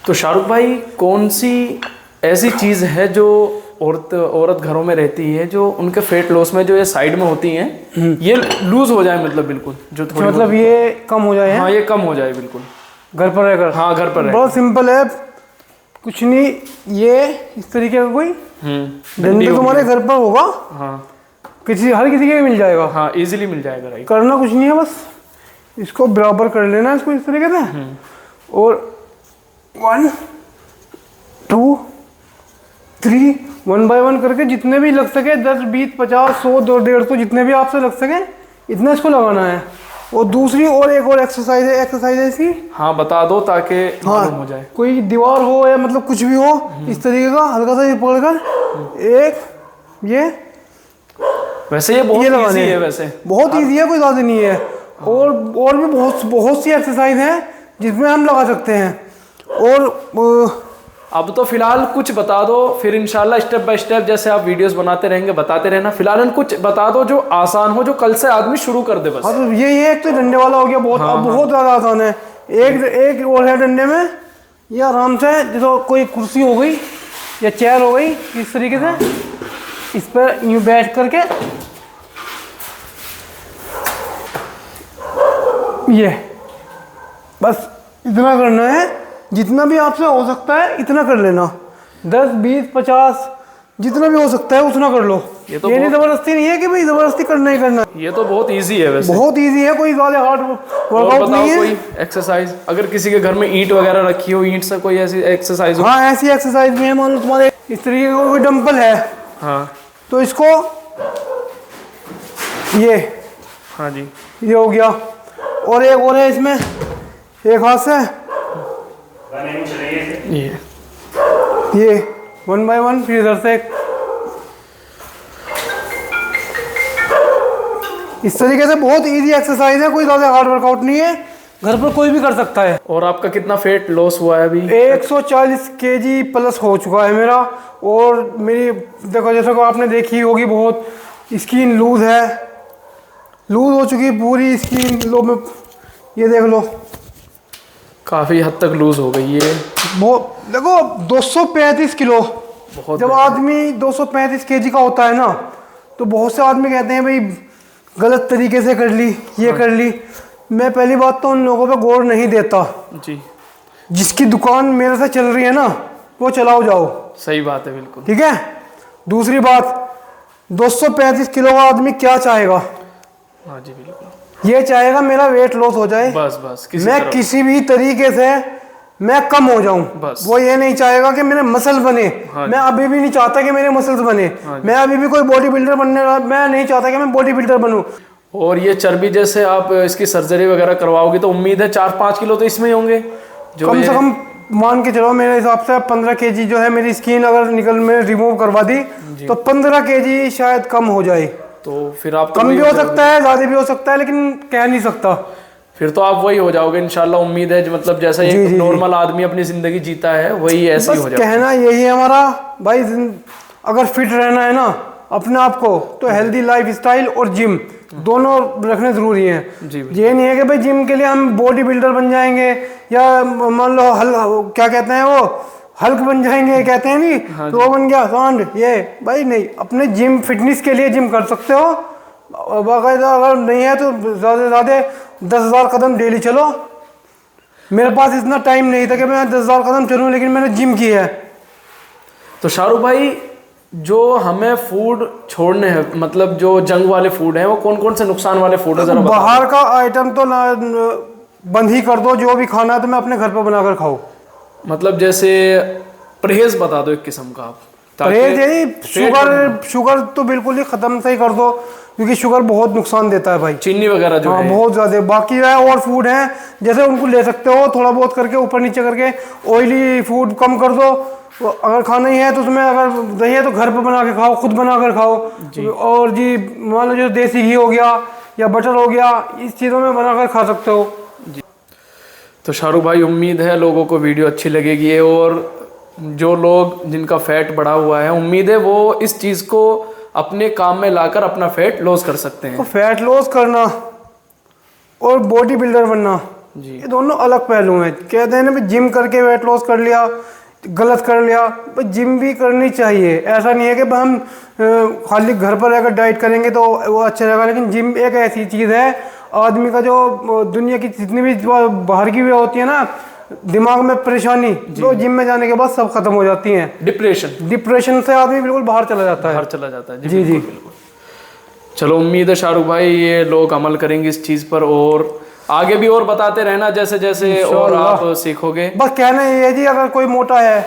तो शाहरुख भाई, कौन सी ऐसी चीज़ है जो औरत घरों में रहती है जो उनके फेट लॉस में जो ये साइड में होती हैं ये लूज हो जाए, मतलब बिल्कुल जो थोड़ी मतलब ये कम हो जाए? हाँ, ये कम हो जाए बिल्कुल घर पर रहकर? हाँ, घर पर रहकर। बहुत सिंपल है, कुछ नहीं, ये इस तरीके का कोई डंडी तुम्हारे घर पर होगा। हाँ, हर किसी के मिल जाएगा। हाँ, इजीली मिल जाएगा। राइट। करना कुछ नहीं है, बस इसको बराबर कर लेना है, इसको इस तरीके से, और 1 2 3 1 बाय 1 करके जितने भी लग सके, 10 20 50 100 150 जितने भी आपसे लग सके इतना इसको लगाना है। और दूसरी और एक और एक्सरसाइज है इसकी। हाँ, बता दो ताकि मालूम हो जाए। कोई दीवार हो या मतलब कुछ भी हो, इस तरीके का हल्का सा ये पकड़कर एक ये, वैसे ये बहुत इजी है, वैसे बहुत इजी है, कोई ज़्यादा नहीं है। और भी बहुत सी एक्सरसाइज है जिसमें हम लगा सकते हैं। और अब तो फिलहाल कुछ बता दो, फिर इंशाल्लाह स्टेप बाय स्टेप जैसे आप वीडियोस बनाते रहेंगे बताते रहना। फिलहाल कुछ बता दो जो आसान हो, जो कल से आदमी शुरू कर दे बस। हाँ, तो ये एक तो डंडे वाला हो गया, बहुत ज़्यादा आसान है। एक और है डंडे में, ये आराम से जैसे कोई कुर्सी हो गई या चेयर हो गई, इस तरीके से इस पर यूँ बैठ करके ये बस इतना करना है। जितना भी आपसे हो सकता है इतना कर लेना, 10 20 50 जितना भी हो सकता है उतना कर लो। ये नहीं जबरदस्ती नहीं है कि भाई जबरदस्ती करना ही करना। ये तो बहुत इजी है, वैसे बहुत इजी है, कोई ज्यादा हार्ड वर्कआउट नहीं है। कोई एक्सरसाइज अगर किसी के घर में ईंट वगैरह रखी हो, ईंट से कोई ऐसी एक्सरसाइज हो? हाँ, ऐसी एक्सरसाइज भी है। मान लो तुम्हारे इस तरीके का कोई डंपल है, हाँ, तो इसको ये, हाँ जी, ये हो गया। और एक और है इसमें, एक हाथ से ये 1 बाय 1, फिर इधर से इस तरीके से। बहुत इजी एक्सरसाइज है, कोई ज़्यादा हार्ड वर्कआउट नहीं है, घर पर कोई भी कर सकता है। और आपका कितना फेट लॉस हुआ है अभी? 140 kg प्लस हो चुका है मेरा। और मेरी देखो, जैसे को आपने देखी होगी, बहुत स्किन लूज है, लूज हो चुकी पूरी स्किन। लो में ये देख लो, काफ़ी हद तक लूज हो गई है। बहुत देखो, 235 किलो। जब आदमी 235 kg का होता है ना, तो बहुत से आदमी कहते हैं भाई गलत तरीके से कर ली, ये कर ली। मैं पहली बात तो उन लोगों पे गौर नहीं देता जी। जिसकी दुकान मेरे से चल रही है ना, वो चलाओ जाओ। सही बात है, बिल्कुल ठीक है। दूसरी बात, 235 किलो का आदमी क्या चाहेगा? हाँ जी, बिल्कुल ये चाहेगा मेरा वेट लॉस हो जाए, बस मैं किसी भी तरीके से मैं कम हो जाऊं। बस वो ये नहीं चाहेगा कि मेरे मसल बने। हाँ, मैं अभी भी नहीं चाहता कि मेरे मसल्स बने। हाँ, मैं अभी भी कोई बॉडी बिल्डर बनने, मैं नहीं चाहता कि मैं बॉडी बिल्डर बनूं। और ये चर्बी जैसे आप इसकी सर्जरी वगैरह करवाओगे तो उम्मीद है 4-5 किलो तो इसमें ही होंगे जो कम से कम मान के चलो, मेरे हिसाब से 15 kg जो है मेरी स्किन अगर मैं रिमूव करवा दी तो 15 kg शायद कम हो जाए। तो फिर आप कम भी हो सकता है, ज्यादा भी हो सकता है, लेकिन कह नहीं सकता। फिर तो आप वही हो जाओगे इंशाल्लाह। उम्मीद है मतलब जैसा एक नॉर्मल आदमी अपनी जिंदगी जीता है वही ऐसे ही हो जाएगा। कहना यही है हमारा भाई, अगर फिट रहना है ना अपने आप को, तो हेल्दी लाइफ स्टाइल और जिम दोनों रखने जरूरी हैं। ये नहीं है कि भाई जिम के लिए हम बॉडी बिल्डर बन जाएंगे या मान लो क्या कहते हैं वो हल्क बन जाएंगे, कहते हैं नहीं। हाँ, तो वो बन गया सांड। ये भाई नहीं, अपने जिम फिटनेस के लिए जिम कर सकते हो बाकायदा। अगर नहीं है तो ज़्यादा से ज़्यादा 10,000 कदम डेली चलो। मेरे पास इतना टाइम नहीं था कि मैं 10,000 कदम चलूँ, लेकिन मैंने जिम की है। तो शाहरुख भाई, जो हमें फूड छोड़ने हैं, मतलब जो जंग वाले फूड हैं, वो कौन कौन से नुकसान वाले फूड है? बाहर का आइटम तो ना बंद ही कर दो। जो भी खाना है तो मैं अपने घर पर बनाकर खाऊं। मतलब जैसे परहेज बता दो एक किस्म का आप। परहेज यही, शुगर तो बिल्कुल ही खत्म से ही कर दो, क्योंकि शुगर बहुत नुकसान देता है भाई। चीनी वगैरह जो है बहुत ज्यादा। बाकी है और फूड है, जैसे उनको ले सकते हो थोड़ा बहुत करके, ऊपर नीचे करके। ऑयली फूड कम कर दो। अगर खाना ही है तो उसमें अगर दही है तो घर पर बना के खाओ, खुद बना कर खाओ। और जी मान लो जो देसी घी हो गया या बटर हो गया, इस चीज़ों में बनाकर खा सकते हो। तो शाहरुख भाई, उम्मीद है लोगों को वीडियो अच्छी लगेगी। और जो लोग जिनका फैट बढ़ा हुआ है, उम्मीद है वो इस चीज़ को अपने काम में लाकर अपना फैट लॉस कर सकते हैं। तो फैट लॉस करना और बॉडी बिल्डर बनना जी। ये दोनों अलग पहलू हैं। कहते हैं ना भाई जिम करके वेट लॉस कर लिया, गलत कर लिया। भाई जिम भी करनी चाहिए, ऐसा नहीं है कि भाई हम खाली घर पर रहकर डाइट करेंगे तो वो अच्छा रहेगा। लेकिन जिम एक ऐसी चीज़ है, आदमी का जो दुनिया की जितनी भी बाहर की भी होती है ना दिमाग में परेशानी, तो जिम में जाने के बाद सब खत्म हो जाती हैं। डिप्रेशन से आदमी बिल्कुल बाहर चला जाता है। जी जी बिल्कुल। चलो उम्मीद है शाहरुख भाई ये लोग अमल करेंगे इस चीज़ पर, और आगे भी और बताते रहना जैसे जैसे और आप सीखोगे। बस कहना ये है जी, अगर कोई मोटा है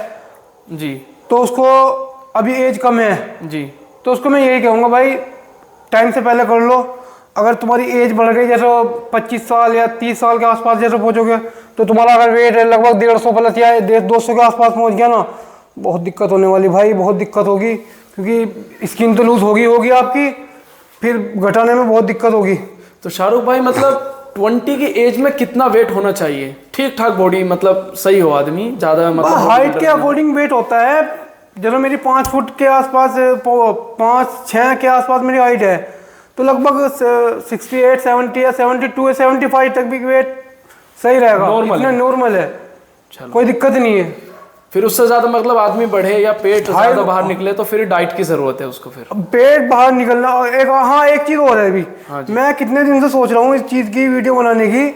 जी तो उसको अभी एज कम है जी, तो उसको मैं यही कहूँगा भाई टाइम से पहले कर लो। अगर तुम्हारी एज बढ़ गई जैसे 25 साल या 30 साल के आसपास जैसे पहुँचोगे, तो तुम्हारा अगर वेट है लगभग 150 प्लस या 200 के आसपास पहुँच गया ना, बहुत दिक्कत होने वाली भाई, बहुत दिक्कत होगी। क्योंकि स्किन तो लूज होगी आपकी, फिर घटाने में बहुत दिक्कत होगी। तो शाहरुख भाई मतलब 20 की एज में कितना वेट होना चाहिए ठीक ठाक बॉडी, मतलब सही हो आदमी, ज़्यादा मतलब हाइट के अकॉर्डिंग वेट होता है। चलो मेरी 5 फुट के आसपास, 5-6 के आसपास मेरी हाइट है, तो लगभग 68, 70 या 72 या 75 तक भी वेट सही रहेगा, इतना नॉर्मल है, कोई दिक्कत नहीं है। फिर उससे ज़्यादा मतलब आदमी बढ़े या पेट ज़्यादा बाहर निकले तो फिर डाइट की ज़रूरत है उसको। फिर पेट बाहर निकलना एक चीज़ और है अभी। मैं कितने दिन से सोच रहा हूँ इस चीज़ की वीडियो बनाने की।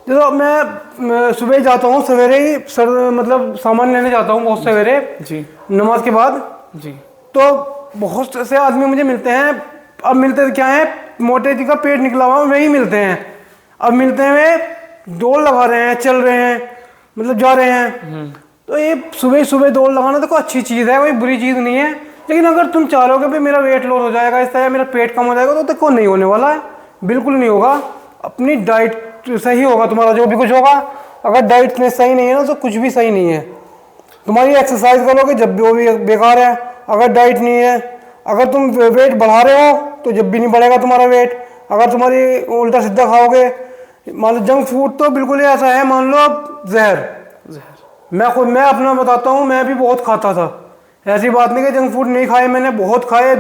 तो मैं सुबह जाता हूँ, सवेरे ही मतलब सामान लेने जाता हूँ बहुत सवेरे जी, नमाज के बाद जी। तो बहुत से आदमी मुझे मिलते हैं। अब मिलते क्या है, मोटे जी का पेट निकला हुआ वही मिलते हैं। अब मिलते हैं दौड़ लगा रहे हैं, चल रहे हैं, मतलब जा रहे हैं। तो ये सुबह सुबह दौड़ लगाना तो कोई अच्छी चीज़ है, कोई बुरी चीज़ नहीं है। लेकिन अगर तुम चाह रहे हो कि भाई मेरा वेट लॉस हो जाएगा इस तरह, मेरा पेट कम हो जाएगा, तो देखो नहीं होने वाला है, बिल्कुल नहीं होगा। अपनी डाइट सही होगा तुम्हारा जो भी कुछ होगा। अगर डाइट में सही नहीं है ना तो कुछ भी सही नहीं है। तुम्हारी एक्सरसाइज करोगे जब भी वो भी बेकार है, अगर डाइट नहीं है। अगर तुम वेट बढ़ा रहे हो तो जब भी नहीं बढ़ेगा तुम्हारा वेट। अगर तुम्हारी उल्टा सीधा खाओगे, मान लो जंक फूड तो बिल्कुल ही ऐसा है, मान लो जहर। मैं अपना बताता हूँ, मैं भी बहुत खाता था, ऐसी बात नहीं कि जंक फूड नहीं खाए, मैंने बहुत खाए।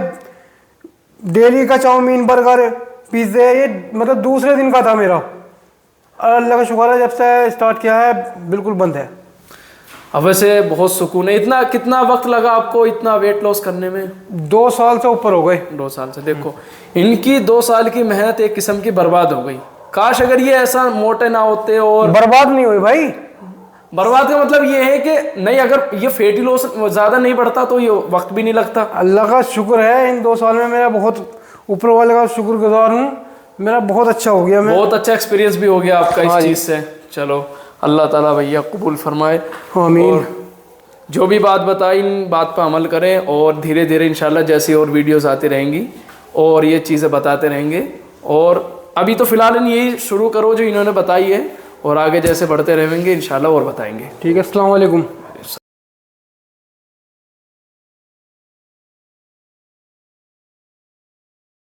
डेली का चाउमीन, बर्गर, पिज्जे, ये मतलब दूसरे दिन का था मेरा। अल्लाह का शुक्र है जब से स्टार्ट किया है बिल्कुल बंद है। अब वैसे बहुत सुकून है। इतना कितना वक्त लगा आपको इतना वेट लॉस करने में? 2 साल से ऊपर हो गए। 2 साल से। देखो इनकी 2 साल की मेहनत एक किस्म की बर्बाद हो गई। काश अगर ये ऐसा मोटे ना होते। और बर्बाद नहीं हुई भाई, बर्बाद का मतलब ये है कि नहीं, अगर ये फैटी लॉस ज़्यादा नहीं बढ़ता तो ये वक्त भी नहीं लगता। अल्लाह का शुक्र है इन 2 साल में मेरा बहुत ऊपर वाले का शुक्रगुजार हूँ, मेरा बहुत अच्छा हो गया। मैं बहुत अच्छा एक्सपीरियंस भी हो गया आपका इस चीज़ से। चलो अल्लाह ताला भैया कबूल फरमाए, आमीन। जो भी बात बताई इन बात पर अमल करें, और धीरे धीरे इंशाल्लाह जैसी और वीडियोस आती रहेंगी और ये चीज़ें बताते रहेंगे। और अभी तो फ़िलहाल यही शुरू करो जो इन्होंने बताई है, और आगे जैसे बढ़ते रहेंगे इंशाल्लाह और बताएंगे। ठीक है, अस्सलाम वालेकुम।